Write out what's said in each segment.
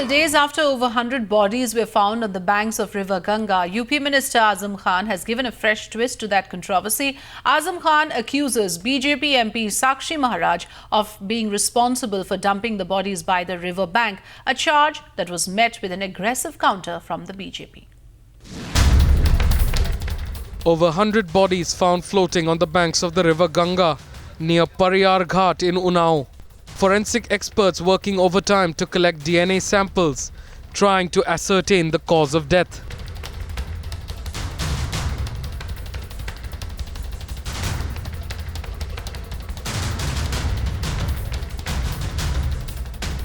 Days after over 100 bodies were found on the banks of River Ganga, UP Minister Azam Khan has given a fresh twist to that controversy. Azam Khan accuses BJP MP Sakshi Maharaj of being responsible for dumping the bodies by the river bank, a charge that was met with an aggressive counter from the BJP. Over 100 bodies found floating on the banks of the River Ganga near Pariyar Ghat in Unnao. Forensic experts working overtime to collect DNA samples, trying to ascertain the cause of death.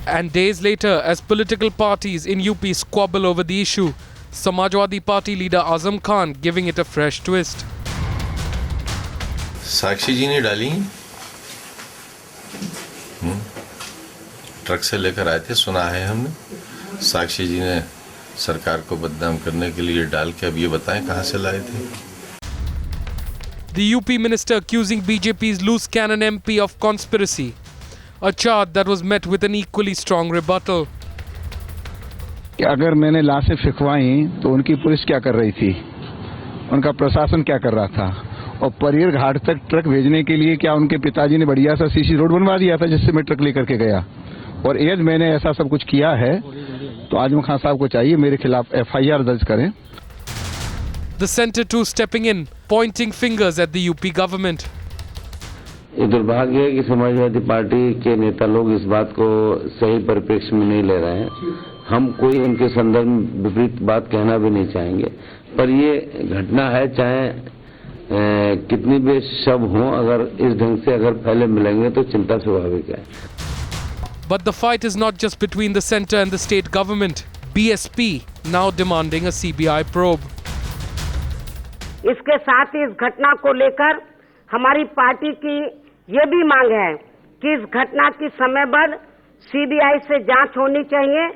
And days later, as political parties in UP squabble over the issue, Samajwadi Party leader Azam Khan giving it a fresh twist. साक्षी जी ने डाली truck से लेकर आए थे, सुना है हमने। साक्षी जी ने सरकार को बदनाम करने के लिए डाल के अब ये बताएं कहां से लाए थे। The UP minister accusing BJP's loose cannon MP of conspiracy, a charge that was met with an equally strong rebuttal. कि अगर मैंने लाशें फेंकवाई तो उनकी पुलिस क्या कर रही थी, उनका प्रशासन क्या कर रहा था, और परियर घाट तक ट्रक भेजने के लिए क्या उनके पिताजी ने बढ़िया सा सीसी रोड बनवा दिया था जिससे मैं ट्रक लेकर के गया, और एज मैंने ऐसा सब कुछ किया है तो आजम खान साहब को चाहिए मेरे खिलाफ FIR दर्ज करें। The centre too stepping in, pointing fingers at the UP government. ये दुर्भाग्य है कि समाजवादी पार्टी के नेता लोग इस बात को सही परिप्रेक्ष्य में नहीं ले रहे हैं। हम कोई उनके संदर्भ में विपरीत बात कहना भी नहीं चाहेंगे, पर ये घटना है, चाहे कितनी भी शव हों, अगर इस ढंग से अगर फैले मिलेंगे तो चिंता स्वाभाविक है। But the fight is not just between the centre and the state government. BSP now demanding a CBI probe. इसके साथ ही इस घटना को लेकर हमारी पार्टी की ये भी मांग है कि इस घटना की समयबद्ध CBI से जांच होनी चाहिए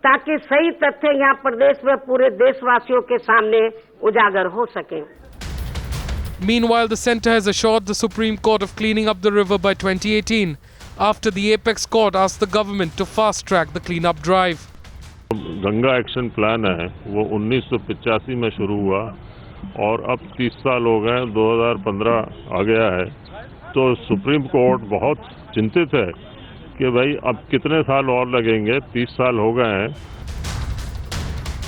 ताकि सही तथ्य यहाँ प्रदेश में पूरे देशवासियों के सामने उजागर हो सके। Meanwhile, the centre has assured the Supreme Court of cleaning up the river by 2018 after the Apex Court asked the government to fast-track the clean-up drive. Ganga action plan है वो 1985 में शुरू हुआ और अब 30 साल हो गए, 2015 आ गया है, तो सुप्रीम कोर्ट बहुत चिंतित है कि भाई अब कितने साल और लगेंगे, 30 साल हो गए हैं।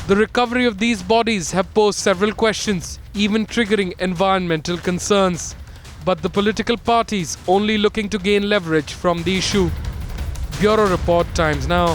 The recovery of these bodies have posed several questions, even triggering environmental concerns. But the political parties only looking to gain leverage from the issue. Bureau Report, Times Now.